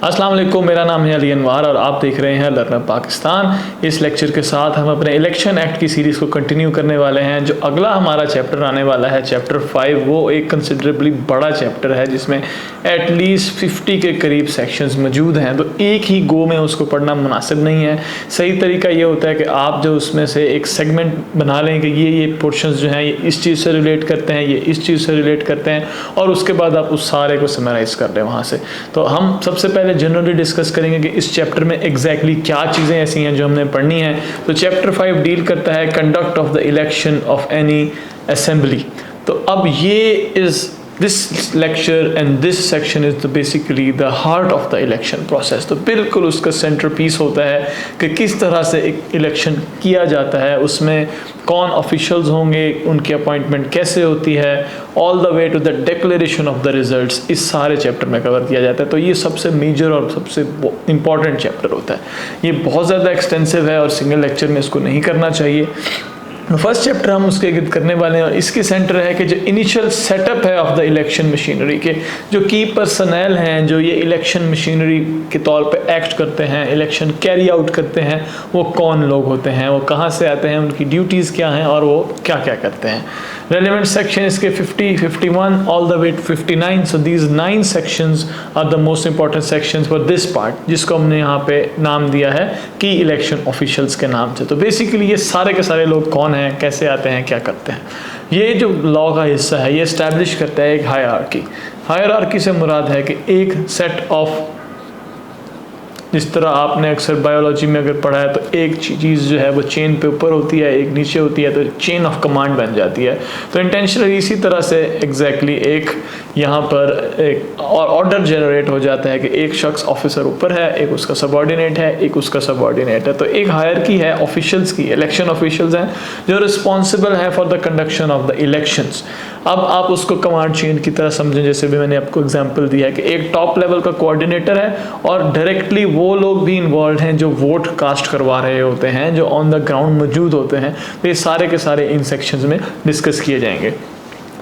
अस्सलाम वालेकुम, मेरा नाम है अली अनवार और आप देख रहे हैं लर्नर पाकिस्तान। इस लेक्चर के साथ हम अपने इलेक्शन एक्ट की सीरीज़ को कंटिन्यू करने वाले हैं। जो अगला हमारा चैप्टर आने वाला है, चैप्टर 5, वो एक कंसिडरेबली बड़ा चैप्टर है जिसमें एटलीस्ट 50 के करीब सेक्शंस मौजूद हैं। तो एक ही गो में उसको पढ़ना मुनासिब नहीं है। सही तरीका ये होता है कि आप जो उसमें से एक सेगमेंट बना लें कि ये पोर्शंस जो हैं ये इस चीज़ से रिलेट करते हैं, ये इस चीज़ से रिलेट करते हैं, और उसके बाद आप उस सारे को समराइज़ कर लें वहाँ से। तो हम सबसे पहले जनरली डिस्कस करेंगे कि इस चैप्टर में एग्जैक्टली क्या चीज़ें ऐसी हैं जो हमने पढ़नी है। तो चैप्टर 5 डील करता है conduct of the election of any assembly. तो अब ये this lecture and this section is basically the heart of the election process। तो बिल्कुल उसका सेंटर पीस होता है कि किस तरह से एक इलेक्शन किया जाता है, उसमें कौन ऑफिशियल्स होंगे, उनकी अपॉइंटमेंट कैसे होती है, all the way to the declaration of the results, इस सारे चैप्टर में कवर किया जाता है। तो ये सबसे मेजर और सबसे इम्पॉर्टेंट चैप्टर होता है। ये बहुत ज़्यादा एक्सटेंसिव है और सिंगल लेक्चर में इसको नहीं करना चाहिए। फर्स्ट चैप्टर हम उसके गिर्द करने वाले हैं और इसके सेंटर है कि जो इनिशियल सेटअप है ऑफ द इलेक्शन मशीनरी के जो की पर्सनल हैं, जो ये इलेक्शन मशीनरी के तौर पे एक्ट करते हैं, इलेक्शन कैरी आउट करते हैं, वो कौन लोग होते हैं, वो कहाँ से आते हैं, उनकी ड्यूटीज़ क्या हैं और वो क्या क्या करते हैं। रेलिवेंट सेक्शन इसके 50, 51 all the way to 59। So these 9 sections are the most important sections for this part, जिसको हमने यहाँ पे नाम दिया है की इलेक्शन ऑफिशियल्स के नाम से। तो बेसिकली ये सारे के सारे लोग कौन हैं, कैसे आते हैं, क्या करते हैं। ये जो लॉ का हिस्सा है ये इस्टेब्लिश करता है एक हायरार्की से मुराद है कि एक सेट ऑफ, जिस तरह आपने अक्सर बायोलॉजी में अगर पढ़ा है तो एक चीज़ जो है वो चेन पे ऊपर होती है, एक नीचे होती है, तो चेन ऑफ कमांड बन जाती है। तो इंटेंशनली इसी तरह से एग्जैक्टली एक यहाँ पर एक और ऑर्डर जनरेट हो जाता है कि एक शख्स ऑफिसर ऊपर है, एक उसका सबऑर्डिनेट है, एक उसका सबऑर्डिनेट है। तो एक हायरार्की है ऑफिशियल्स की, इलेक्शन ऑफिशियल्स हैं जो रिस्पॉन्सिबल हैं for the conduction of the elections. अब आप उसको कमांड चेन की तरह समझें, जैसे भी मैंने आपको एग्जांपल दिया है कि एक टॉप लेवल का कोऑर्डिनेटर है और डायरेक्टली वो लोग भी इन्वॉल्व हैं जो वोट कास्ट करवा रहे होते हैं, जो ऑन द ग्राउंड मौजूद होते हैं। तो ये सारे के सारे इन सेक्शंस में डिस्कस किए जाएंगे।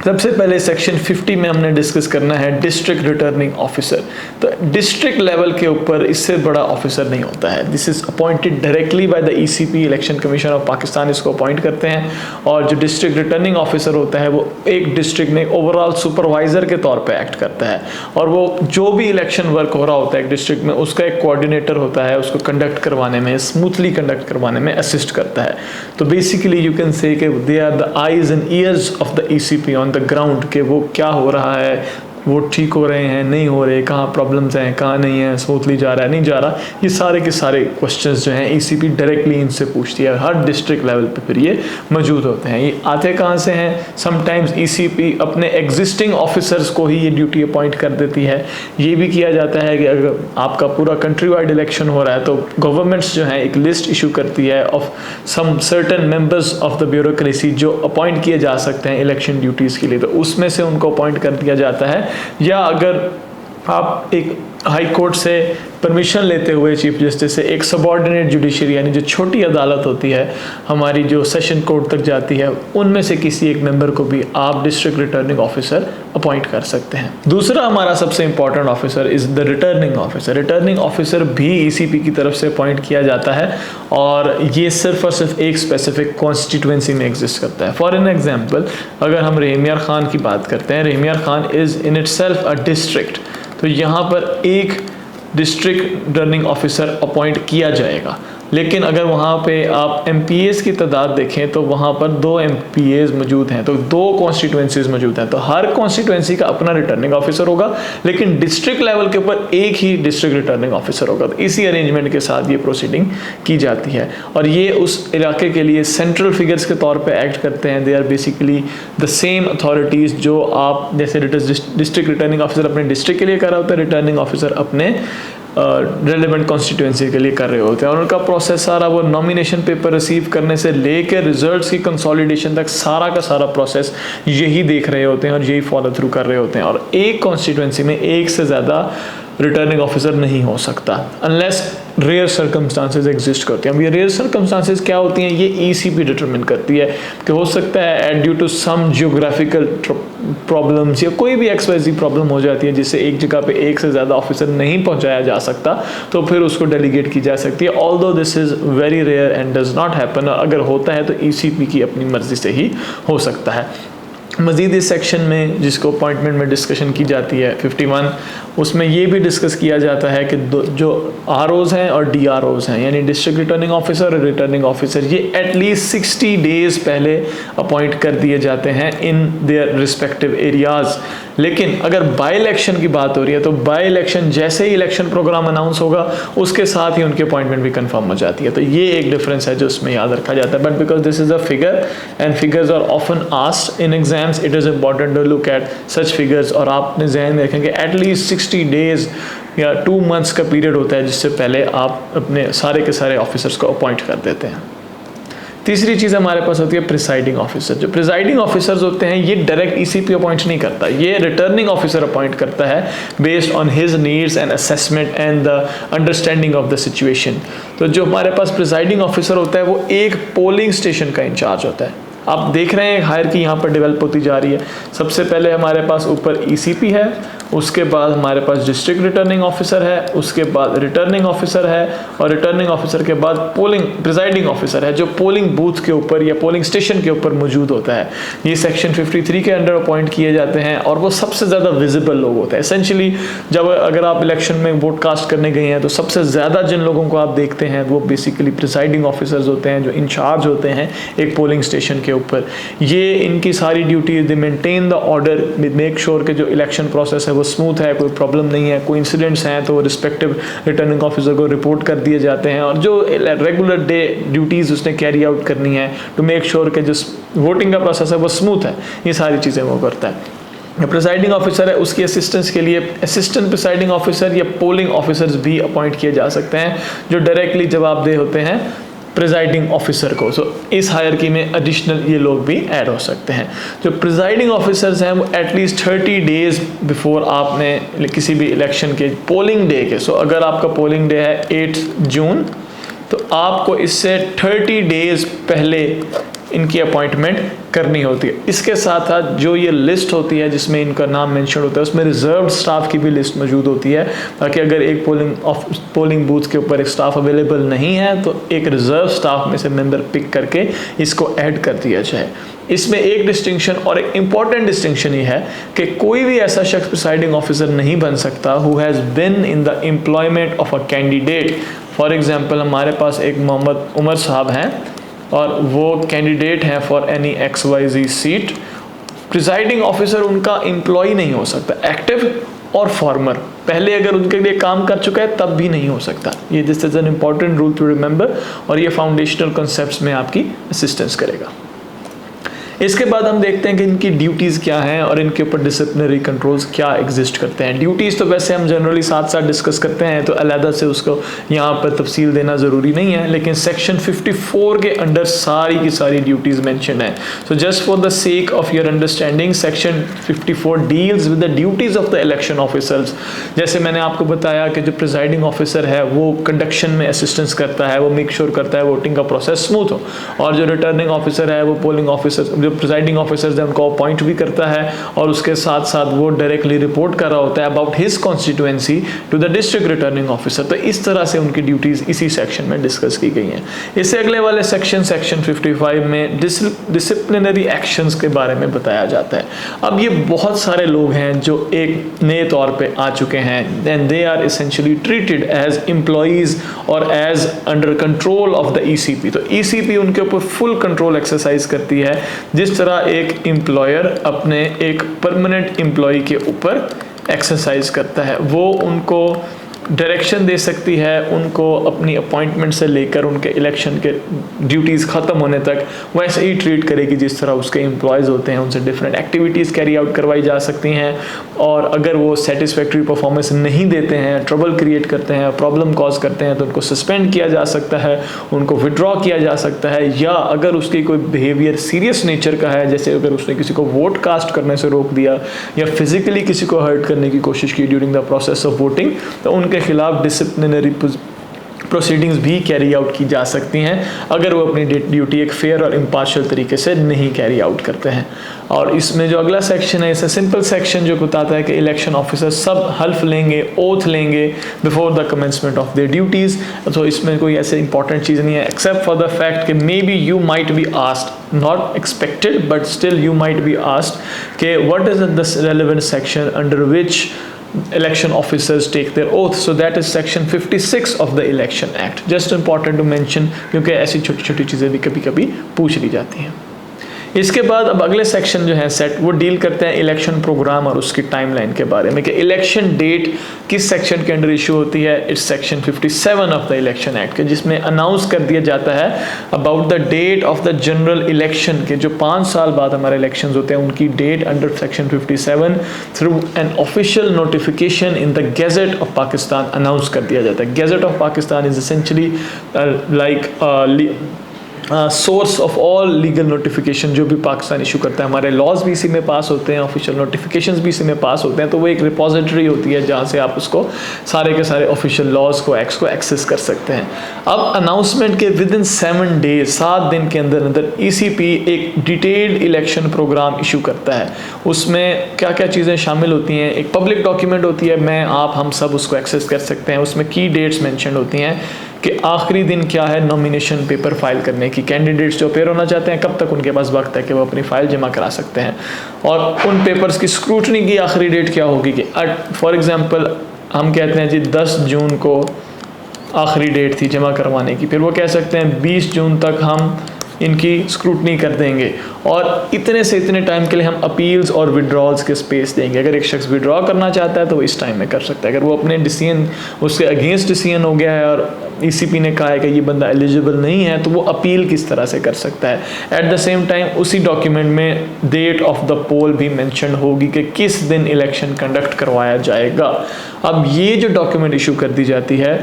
सबसे पहले सेक्शन 50 में हमने डिस्कस करना है डिस्ट्रिक्ट रिटर्निंग ऑफिसर। तो डिस्ट्रिक्ट लेवल के ऊपर इससे बड़ा ऑफिसर नहीं होता है। This is appointed directly by the ECP, election commission of Pakistan इसको अपॉइंट करते हैं। और जो डिस्ट्रिक्ट रिटर्निंग ऑफिसर होता है वो एक डिस्ट्रिक्ट में ओवरऑल सुपरवाइजर के तौर पे एक्ट करता है और वो जो भी इलेक्शन वर्क हो रहा होता है एक डिस्ट्रिक्ट में, उसका एक कोऑर्डिनेटर होता है, उसको कंडक्ट करवाने में, स्मूथली कंडक्ट करवाने में असिस्ट करता है। तो बेसिकली यू कैन से कि they are the eyes and ears of the ECP on the ground के वो क्या हो रहा है, वो ठीक हो रहे हैं, नहीं हो रहे, कहाँ प्रॉब्लम्स हैं, कहाँ नहीं है, स्मूथली जा रहा है, नहीं जा रहा। ये सारे के सारे क्वेश्चंस जो हैं ईसीपी डायरेक्टली इनसे पूछती है। हर डिस्ट्रिक्ट लेवल पे फिर ये मौजूद होते हैं। ये आते कहाँ से हैं? समटाइम्स ईसीपी अपने एग्जिस्टिंग ऑफिसर्स को ही ये ड्यूटी अपॉइंट कर देती है। ये भी किया जाता है कि अगर आपका पूरा कंट्री वाइड इलेक्शन हो रहा है तो गवर्नमेंट्स जो हैं एक लिस्ट इशू करती है of some certain members of the bureaucracy जो अपॉइंट किए जा सकते हैं इलेक्शन ड्यूटीज़ के लिए, तो उसमें से उनको अपॉइंट कर दिया जाता है। या अगर आप एक हाई कोर्ट से परमिशन लेते हुए चीफ जस्टिस से एक सबऑर्डिनेट जुडिशरी यानी जो छोटी अदालत होती है हमारी, जो सेशन कोर्ट तक जाती है, उनमें से किसी एक मेंबर को भी आप डिस्ट्रिक्ट रिटर्निंग ऑफिसर अपॉइंट कर सकते हैं। दूसरा हमारा सबसे important officer is the returning officer. Returning officer भी ईसीपी की तरफ से अपॉइंट किया जाता है और ये सिर्फ और सिर्फ एक स्पेसिफिक कॉन्स्टिट्यूएंसी में एग्जिस्ट करता है। फॉर एन एग्जाम्पल अगर हम रहमियार खान की बात करते हैं, Rahimyar Khan is in itself a district, तो यहाँ पर एक डिस्ट्रिक्ट रिटर्निंग ऑफिसर अपॉइंट किया जाएगा। लेकिन अगर वहाँ पे आप एमपीएस की तादाद देखें तो वहाँ पर 2 एमपीएस मौजूद हैं, तो 2 कॉन्स्टिट्यूएंसीज मौजूद हैं। तो हर कॉन्स्टिट्यूएंसी का अपना रिटर्निंग ऑफिसर होगा, लेकिन डिस्ट्रिक्ट लेवल के ऊपर एक ही डिस्ट्रिक्ट रिटर्निंग ऑफिसर होगा। तो इसी अरेंजमेंट के साथ ये प्रोसीडिंग की जाती है और ये उस इलाके के लिए सेंट्रल फिगर्स के तौर पर एक्ट करते हैं। They are basically the same authorities जो आप जैसे डिस्ट्रिक्ट रिटर्निंग ऑफिसर अपने डिस्ट्रिक्ट के लिए कर रहा होता है, रिटर्निंग ऑफिसर अपने रेलेवेंट कॉन्स्टिट्यूएंसी के लिए कर रहे होते हैं। और उनका प्रोसेस सारा वो नॉमिनेशन पेपर रिसीव करने से लेकर रिजल्ट्स की कंसोलिडेशन तक सारा का सारा प्रोसेस यही देख रहे होते हैं और यही फॉलो थ्रू कर रहे होते हैं। और एक कॉन्स्टिट्यूएंसी में एक से ज़्यादा रिटर्निंग ऑफिसर नहीं हो सकता अनलेस रेयर सर्कमस्टांसेस एग्जिस्ट करते हैं। अब ये रेयर सर्कमस्टांसेस क्या होती हैं, ये ईसीपी डिटरमिन करती है कि हो सकता है due to some geographical problems या कोई भी XYZ प्रॉब्लम हो जाती है जिससे एक जगह पे एक से ज़्यादा ऑफिसर नहीं पहुंचाया जा सकता, तो फिर उसको डेलीगेट की जा सकती है। Although this is very rare and does not happen, और अगर होता है तो ईसीपी की अपनी मर्जी से ही हो सकता है। मज़ीद इस सेक्शन में जिसको अपॉइंटमेंट में डिस्कशन की जाती है 51, उसमें ये भी डिस्कस किया जाता है कि जो ROs हैं और DROs हैं, यानी डिस्ट्रिक्ट रिटर्निंग ऑफिसर और रिटर्निंग ऑफिसर, ये एटलीस्ट 60 डेज़ पहले अपॉइंट कर दिए जाते हैं इन देयर रिस्पेक्टिव एरियाज़। लेकिन अगर बाई इलेक्शन की बात हो रही है तो बाई इलेक्शन जैसे ही इलेक्शन प्रोग्राम अनाउंस होगा उसके साथ ही उनकी अपॉइंटमेंट भी कंफर्म हो जाती है। तो ये एक डिफरेंस है जो उसमें याद रखा जाता है। But because this is a figure and figures are often asked in exams, it is important to look at such figures, और आपने ध्यान में रखेंगे एटलीस्ट 60 डेज़ या 2 मंथ्स का पीरियड होता है जिससे पहले आप अपने सारे के सारे ऑफिसर्स को अपॉइंट कर देते हैं। तीसरी चीज़ हमारे पास होती है प्रिसाइडिंग ऑफिसर। जो प्रिसाइडिंग ऑफिसर्स होते हैं ये डायरेक्ट ईसीपी अपॉइंट नहीं करता, ये रिटर्निंग ऑफिसर अपॉइंट करता है based on his needs and assessment and the understanding of the situation. तो जो हमारे पास प्रिसाइडिंग ऑफिसर होता है वो एक पोलिंग स्टेशन का इंचार्ज होता है। आप देख रहे हैं हायरार्की यहाँ पर डेवलप होती जा रही है। सबसे पहले हमारे पास ऊपर ईसीपी है, उसके बाद हमारे पास डिस्ट्रिक्ट रिटर्निंग ऑफिसर है, उसके बाद रिटर्निंग ऑफिसर है, और रिटर्निंग ऑफिसर के बाद पोलिंग प्रिसाइडिंग ऑफिसर है जो पोलिंग बूथ के ऊपर या पोलिंग स्टेशन के ऊपर मौजूद होता है। ये सेक्शन 53 के अंडर अपॉइंट किए जाते हैं और वो सबसे ज़्यादा विजिबल लोग होते हैं। एसेंशली जब अगर आप इलेक्शन में वोट कास्ट करने गए हैं तो सबसे ज़्यादा जिन लोगों को आप देखते हैं वो बेसिकली प्रिसाइडिंग ऑफिसर्स होते हैं जो इंचार्ज होते हैं एक पोलिंग स्टेशन के ऊपर। ये इनकी सारी duties, they maintain the order, make sure कि जो इलेक्शन प्रोसेस है वो स्मूथ है, कोई प्रॉब्लम नहीं है, कोई इंसिडेंट्स हैं तो रिस्पेक्टिव रिटर्निंग ऑफिसर को रिपोर्ट कर दिए जाते हैं, और जो रेगुलर डे ड्यूटीज़ उसने कैरी आउट करनी है टू मेक श्योर कि जो वोटिंग का प्रोसेस है वो स्मूथ है, ये सारी चीज़ें वो करता है। प्रिसाइडिंग ऑफिसर है उसकी असिस्टेंस के लिए असिस्टेंट प्रिसाइडिंग ऑफिसर या पोलिंग ऑफिसर्स भी अपॉइंट किए जा सकते हैं जो डायरेक्टली जवाबदेह होते हैं प्रिजाइडिंग ऑफिसर को। सो इस हायरार्की में एडिशनल ये लोग भी ऐड हो सकते हैं। जो प्रिजाइडिंग ऑफिसर्स हैं वो एटलीस्ट 30 डेज़ बिफोर आपने किसी भी इलेक्शन के पोलिंग डे के, सो अगर आपका पोलिंग डे है 8 जून तो आपको इससे 30 डेज़ पहले इनकी अपॉइंटमेंट करनी होती है। इसके साथ साथ जो ये लिस्ट होती है जिसमें इनका नाम मेंशन होता है उसमें रिजर्व्ड स्टाफ की भी लिस्ट मौजूद होती है, ताकि अगर एक पोलिंग बूथ के ऊपर एक स्टाफ अवेलेबल नहीं है तो एक रिजर्व स्टाफ में से मेंबर पिक करके इसको ऐड कर दिया जाए। इसमें एक डिस्टिंक्शन और एक इम्पॉर्टेंट डिस्टिंक्शन ये है कि कोई भी ऐसा शख्स प्रिसाइडिंग ऑफिसर नहीं बन सकता who has been in the employment of a candidate. For example हमारे पास एक मोहम्मद उमर साहब हैं और वो कैंडिडेट हैं for any XYZ seat. Presiding officer उनका एम्प्लॉय नहीं हो सकता, एक्टिव और फॉर्मर, पहले अगर उनके लिए काम कर चुका है तब भी नहीं हो सकता। ये this is an important rule to remember, और ये फाउंडेशनल कॉन्सेप्ट्स में आपकी असिस्टेंस करेगा। इसके बाद हम देखते हैं कि इनकी ड्यूटीज़ क्या हैं और इनके ऊपर डिसिप्लिनरी कंट्रोल्स क्या एग्जिस्ट करते हैं। ड्यूटीज़ तो वैसे हम जनरली साथ साथ डिस्कस करते हैं तो अलहदा से उसको यहाँ पर तफसील देना ज़रूरी नहीं है, लेकिन सेक्शन 54 के अंडर सारी की सारी ड्यूटीज़ मेंशन है। So just for the sake of your understanding, section 54 deals with the duties of the election officers. जैसे मैंने आपको बताया कि जो प्रिसाइडिंग ऑफिसर है वो कंडक्शन में असिस्टेंस करता है, वो मेक श्योर करता है वोटिंग का प्रोसेस स्मूथ हो, और जो रिटर्निंग ऑफिसर है वो पोलिंग ऑफिसर प्रिसाइडिंग ऑफिसर्स हैं उनको अपॉइंट भी करता है, और उसके साथ साथ वो डायरेक्टली रिपोर्ट कर रहा होता है about his constituency to the district returning officer. तो इस तरह से उनकी ड्यूटीज़ इसी सेक्शन में डिस्कस की गई हैं। इससे अगले वाले सेक्शन 55 में डिसिप्लिनरी एक्शंस के बारे में बताया जाता है। अब ये बहुत सारे लोग हैं जो एक नए तौर पे आ चुके हैं and they are essentially treated as employees और as under control of the ECP। तो ECP उनके ऊपर फुल कंट्रोल एक्सरसाइज करती है, जिस तरह एक एम्प्लॉयर अपने एक परमानेंट एम्प्लॉय के ऊपर एक्सरसाइज करता है। वो उनको डायरेक्शन दे सकती है उनको अपनी अपॉइंटमेंट से लेकर उनके इलेक्शन के ड्यूटीज़ ख़त्म होने तक वैसे ही ट्रीट करेगी जिस तरह उसके एम्प्लॉयज़ होते हैं, उनसे डिफरेंट एक्टिविटीज़ कैरी आउट करवाई जा सकती हैं। और अगर वो सेटिस्फैक्ट्री परफॉर्मेंस नहीं देते हैं, ट्रबल क्रिएट करते हैं, प्रॉब्लम कॉज करते हैं, तो उनको सस्पेंड किया जा सकता है, उनको विड्रॉ किया जा सकता है। या अगर उसकी कोई बिहेवियर सीरियस नेचर का है, जैसे अगर उसने किसी को वोट कास्ट करने से रोक दिया या फिजिकली किसी को हर्ट करने की कोशिश की during the process of voting, तो उनके खिलाफ डिसिप्लिनरी प्रोसीडिंग्स भी कैरी आउट की जा सकती हैं अगर वो अपनी ड्यूटी एक फेयर और इम्पार्शियल तरीके से नहीं कैरी आउट करते हैं। और इसमें जो अगला सेक्शन है, इसे सिंपल सेक्शन जो बताता है कि इलेक्शन ऑफिसर सब हल्फ लेंगे, ओथ लेंगे before the commencement of their duties. तो इसमें कोई ऐसे इंपॉर्टेंट चीज़ नहीं है एक्सेप्ट फॉर द फैक्ट कि may be you might be asked, not expected but still you might be asked कि what is the relevant section under which election officers take their oath. So that is section 56 of the Election Act. Just important to mention क्योंकि ऐसी छोटी छोटी चीज़ें भी कभी कभी पूछ ली जाती हैं। इसके बाद अब अगले सेक्शन जो है सेट, वो डील करते हैं इलेक्शन प्रोग्राम और उसकी टाइमलाइन के बारे में कि इलेक्शन डेट किस सेक्शन के अंडर इशू होती है। It's section 57 of the election act के, जिसमें अनाउंस कर दिया जाता है about the date of the general election के जो 5 साल बाद हमारे इलेक्शंस होते हैं उनकी date under section 57 through an official notification in the gazette of Pakistan announce कर दिया जाता है। Gazette of Pakistan is essentially like source of all legal notification जो भी पाकिस्तान इशू करता है। हमारे लॉज भी इसी में पास होते हैं, ऑफिशियल नोटिफिकेशंस भी इसी में पास होते हैं। तो वो एक रिपोजिटरी होती है जहाँ से आप उसको सारे के सारे ऑफिशियल लॉज को एक्ट्स को एक्सेस कर सकते हैं। अब अनाउंसमेंट के विद इन 7 डेज, 7 दिन के अंदर अंदर ECP एक डिटेल्ड इलेक्शन प्रोग्राम इशू करता है। उसमें क्या क्या चीज़ें शामिल होती हैं, एक पब्लिक डॉक्यूमेंट होती है, मैं आप हम सब उसको एक्सेस कर सकते हैं। उसमें की डेट्स मैंशन होती हैं कि आखिरी दिन क्या है नॉमिनेशन पेपर फाइल करने की, कैंडिडेट्स जो अपेयर होना चाहते हैं कब तक उनके पास वक्त है कि वो अपनी फाइल जमा करा सकते हैं, और उन पेपर्स की स्क्रूटनी की आखिरी डेट क्या होगी कि फॉर एग्जांपल हम कहते हैं जी 10 जून को आखिरी डेट थी जमा करवाने की, फिर वो कह सकते हैं 20 जून तक हम इनकी स्क्रूटनी कर देंगे और इतने से इतने टाइम के लिए हम अपील्स और विड्रॉल्स के स्पेस देंगे। अगर एक शख्स विड्रॉ करना चाहता है तो वो इस टाइम में कर सकता है। अगर वो अपने डिसीजन उसके अगेंस्ट डिसीजन हो गया है और ECP ने कहा है कि ये बंदा एलिजिबल नहीं है, तो वो अपील किस तरह से कर सकता है। एट द सेम टाइम उसी डॉक्यूमेंट में डेट ऑफ द पोल भी मेंशन होगी कि किस दिन इलेक्शन कंडक्ट करवाया जाएगा। अब ये जो डॉक्यूमेंट इशू कर दी जाती है,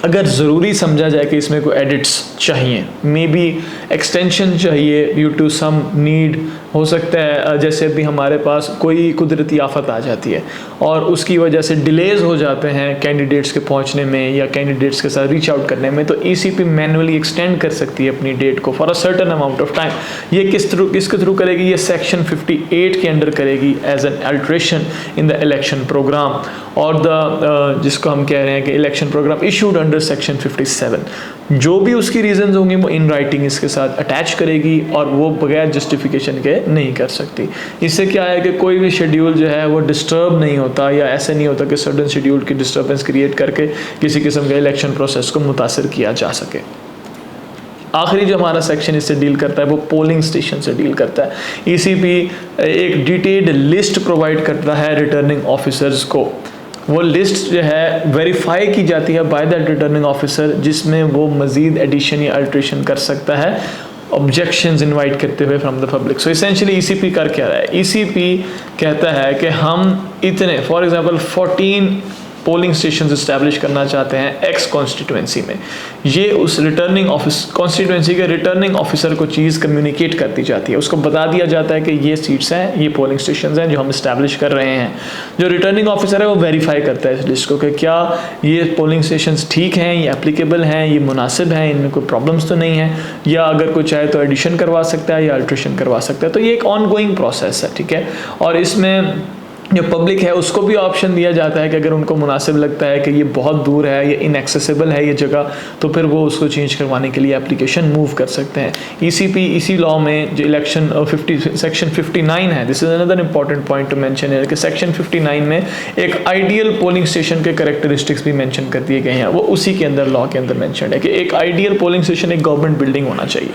अगर ज़रूरी समझा जाए कि इसमें कोई एडिट्स चाहिए, मे बी एक्सटेंशन चाहिए ड्यू टू सम नीड, हो सकता है जैसे भी हमारे पास कोई कुदरती आफत आ जाती है और उसकी वजह से डिलेज हो जाते हैं कैंडिडेट्स के पहुंचने में या कैंडिडेट्स के साथ रीच आउट करने में, तो ECP मैनुअली एक्सटेंड कर सकती है अपनी डेट को for a certain amount of time. ये किसके थ्रू करेगी? ये सेक्शन 58 के अंडर करेगी as an alteration in the election programme, और द जिसको हम कह रहे हैं कि election programme issued under section 57। जो भी उसकी रीजंस होंगी वो इन राइटिंग इसके साथ अटैच करेगी और वो बगैर जस्टिफिकेशन के नहीं कर सकती। इससे क्या है कि कोई भी शेड्यूल जो है वो डिस्टर्ब नहीं होता, या ऐसे नहीं होता कि सडन शेड्यूल की डिस्टर्बेंस क्रिएट करके किसी किस्म के इलेक्शन प्रोसेस को मुतासर किया जा सके। आखिरी जो हमारा सेक्शन इससे डील करता है वो पोलिंग स्टेशन से डील करता है। ECP एक डिटेल्ड लिस्ट प्रोवाइड करता है रिटर्निंग ऑफिसर्स को। वो लिस्ट जो है वेरीफाई की जाती है बाय द रिटर्निंग ऑफिसर, जिसमें वो मज़ीद एडिशन या अल्ट्रेशन कर सकता है ऑब्जेक्शंस इनवाइट करते हुए from the public. So essentially ECP कर क्या रहा है? ECP कहता है कि हम इतने for example 14 polling station establish करना चाहते हैं एक्स कॉन्स्टिट्यूंसी में। ये उस रिटर्निंग ऑफिस कॉन्स्टिट्यूंसी के रिटर्निंग ऑफिसर को चीज़ कम्युनिकेट कर दी जाती है, उसको बता दिया जाता है कि ये सीट्स हैं, ये पोलिंग स्टेशन हैं जो हम इस्टेब्लिश कर रहे हैं। जो रिटर्निंग ऑफिसर है वो वेरीफाई करता है इस लिस्ट को कि क्या ये पोलिंग स्टेशन ठीक हैं, ये एप्लीकेबल हैं, ये मुनासिब हैं, इनमें कोई प्रॉब्लम्स तो नहीं है, या अगर कोई चाहे तो एडिशन करवा सकता है या अल्ट्रेशन करवा सकता है। तो ये एक ऑन गोइंग प्रोसेस है, ठीक है। और इसमें जो पब्लिक है उसको भी ऑप्शन दिया जाता है कि अगर उनको मुनासिब लगता है कि ये बहुत दूर है, ये इनएक्सेसिबल है ये जगह, तो फिर वो उसको चेंज करवाने के लिए एप्लीकेशन मूव कर सकते हैं। ECP इसी लॉ में जो इलेक्शन सेक्शन 59 है, this is another important point two mention है कि सेक्शन 59 में एक आइडियल पोलिंग स्टेशन के कैरेक्टरिस्टिक्स भी मेंशन कर दिए गए हैं। वो उसी के अंदर लॉ के अंदर मेंशन है कि एक आइडियल पोलिंग स्टेशन एक गवर्नमेंट बिल्डिंग होना चाहिए,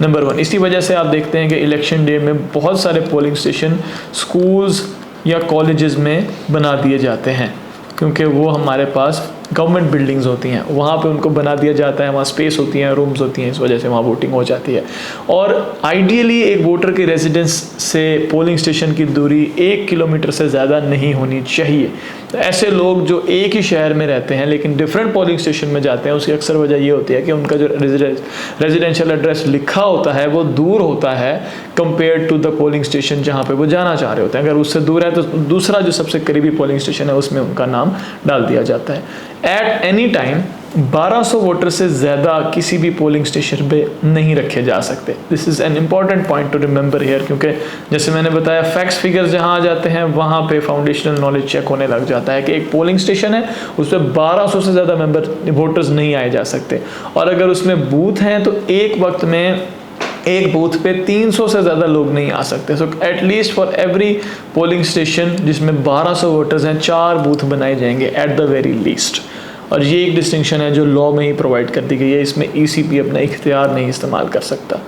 नंबर 1। इसी वजह से आप देखते हैं कि इलेक्शन डे में बहुत सारे पोलिंग स्टेशन स्कूल्स या कॉलेजेस में बना दिए जाते हैं, क्योंकि वो हमारे पास गवर्नमेंट बिल्डिंग्स होती हैं, वहाँ पे उनको बना दिया जाता है, वहाँ स्पेस होती हैं, रूम्स होती हैं, इस वजह से वहाँ वोटिंग हो जाती है। और आइडियली एक वोटर की रेजिडेंस से पोलिंग स्टेशन की दूरी 1 किलोमीटर से ज़्यादा नहीं होनी चाहिए। तो ऐसे लोग जो एक ही शहर में रहते हैं लेकिन डिफरेंट पोलिंग स्टेशन में जाते हैं, उसकी अक्सर वजह ये होती है कि उनका जो रेजिडेंशियल एड्रेस लिखा होता है वो दूर होता है compare to the polling station जहाँ पे वो जाना चाह रहे होते हैं। अगर उससे दूर है तो दूसरा जो सबसे करीबी पोलिंग स्टेशन है उसमें उनका नाम डाल दिया जाता है। एट एनी टाइम 1200 वोटर से ज़्यादा किसी भी पोलिंग स्टेशन पे नहीं रखे जा सकते। This is an important point two remember hair, क्योंकि जैसे मैंने बताया फैक्ट्स फिगर्स जहाँ आ जाते हैं वहाँ पे फाउंडेशनल नॉलेज चेक होने लग जाता है कि एक पोलिंग स्टेशन है उस पर 1200 से ज़्यादा वोटर्स नहीं आए जा सकते, और अगर उसमें बूथ हैं तो एक वक्त में एक बूथ पे 300 से ज़्यादा लोग नहीं आ सकते। So at least for every polling station जिसमें 1200 वोटर्स हैं 4 बूथ बनाए जाएंगे एट द वेरी लीस्ट। और ये एक डिस्टिंक्शन है जो लॉ में ही प्रोवाइड कर दी गई है, इसमें ईसीपी अपना इख्तियार नहीं इस्तेमाल कर सकता।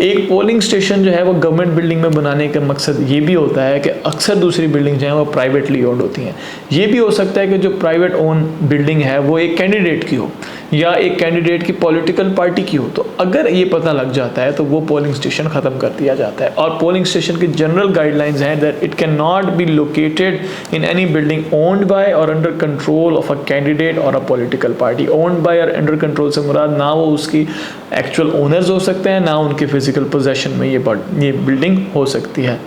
एक पोलिंग स्टेशन जो है वो गवर्नमेंट बिल्डिंग में बनाने का मकसद ये भी होता है कि अक्सर दूसरी बिल्डिंग जो है वो प्राइवेटली ओन्ड होती हैं। ये भी हो सकता है कि जो प्राइवेट ओन बिल्डिंग है वो एक कैंडिडेट की हो या एक कैंडिडेट की पॉलिटिकल पार्टी की हो, तो अगर ये पता लग जाता है तो वो पोलिंग स्टेशन ख़त्म कर दिया जाता है। और पोलिंग स्टेशन की जनरल गाइडलाइंस हैं that it can not be located in any building owned by और under control of a candidate और a political party. Owned by और अंडर कंट्रोल से मुराद ना वो उसकी एक्चुअल ओनर्स हो सकते हैं, ना उनके फिजिकल पोजेशन में ये बिल्डिंग हो सकती है।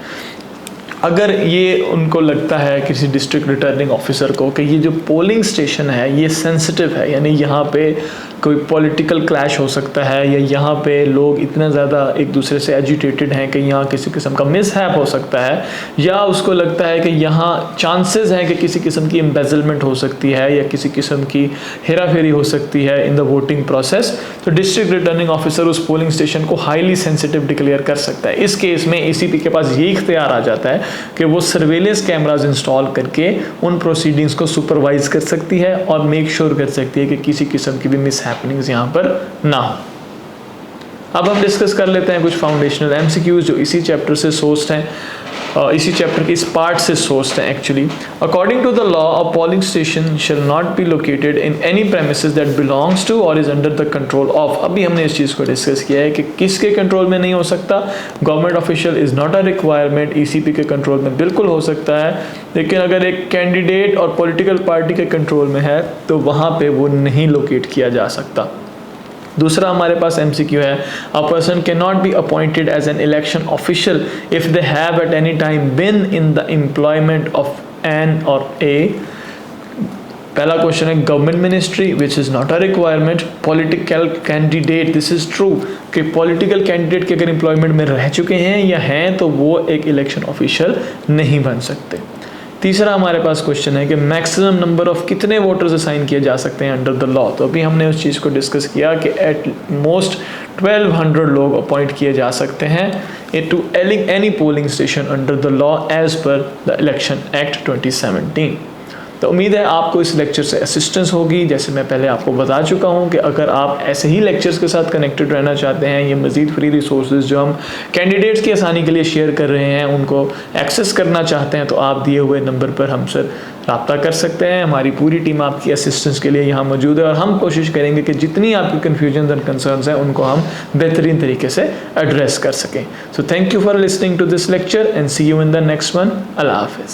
अगर ये उनको लगता है किसी डिस्ट्रिक्ट रिटर्निंग ऑफिसर को कि ये जो पोलिंग स्टेशन है ये सेंसिटिव है, यानी यहाँ पे कोई पॉलिटिकल क्लैश हो सकता है या यहाँ पे लोग इतना ज़्यादा एक दूसरे से एजिटेटेड हैं कि यहाँ किसी किस्म का मिसहैप हो सकता है, या उसको लगता है कि यहाँ चांसेस हैं कि किसी किस्म की एम्बेजलमेंट हो सकती है या किसी किस्म की हेराफेरी हो सकती है इन द वोटिंग प्रोसेस, तो डिस्ट्रिक्ट रिटर्निंग ऑफिसर उस पोलिंग स्टेशन को हाईली सेंसिटिव डिक्लेयर कर सकता है। इस केस में ईसीपी के पास ये इख्तियार आ जाता है कि वो सर्वेलेंस कैमराज इंस्टॉल करके उन प्रोसीडिंग्स को सुपरवाइज कर सकती है और मेक श्योर कर सकती है कि किसी किस्म की भी मिसहैपनिंग्स यहाँ पर ना हो। अब हम डिस्कस कर लेते हैं कुछ फाउंडेशनल एमसीक्यूज जो इसी चैप्टर से सोर्स्ड हैं, इसी चैप्टर के इस पार्ट से सोर्स्ड हैं actually. According to the law a polling station shall not be located in any premises that belongs to और is under the control of. अभी हमने इस चीज़ को डिस्कस किया है कि किसके कंट्रोल में नहीं हो सकता। Government official is not a requirement, ECP के कंट्रोल में बिल्कुल हो सकता है, लेकिन अगर एक कैंडिडेट और पॉलिटिकल पार्टी के कंट्रोल में है तो वहाँ पे वो नहीं लोकेट किया जा सकता। दूसरा हमारे पास एमसीक्यू है, a person can not be appointed as an election official if they have at any time been in the employment of an और ए। पहला क्वेश्चन है government ministry which is not a requirement. Political candidate, this is true कि political candidate के अगर employment में रह चुके हैं या हैं तो वो एक इलेक्शन ऑफिशियल नहीं बन सकते। तीसरा हमारे पास क्वेश्चन है कि मैक्सिमम नंबर ऑफ कितने वोटर्स असाइन किए जा सकते हैं अंडर द लॉ। तो अभी हमने उस चीज़ को डिस्कस किया कि एट मोस्ट 1200 लोग अपॉइंट किए जा सकते हैं to any polling station under the law as per the election act 2017। तो उम्मीद है आपको इस लेक्चर से असिस्टेंस होगी। जैसे मैं पहले आपको बता चुका हूँ कि अगर आप ऐसे ही लेक्चर्स के साथ कनेक्टेड रहना चाहते हैं, ये मज़ीद फ्री रिसोर्सेज जो हम कैंडिडेट्स की आसानी के लिए शेयर कर रहे हैं उनको एक्सेस करना चाहते हैं, तो आप दिए हुए नंबर पर हमसे रब्ता कर सकते हैं। हमारी पूरी टीम आपकी असिस्टेंस के लिए यहाँ मौजूद है और हम कोशिश करेंगे कि जितनी आपकी कन्फ्यूजन एंड कंसर्न्स हैं उनको हम बेहतरीन तरीके से एड्रेस कर सकें। So thank you for listening to this lecture and see you in the next one. अल्लाह हाफिज़।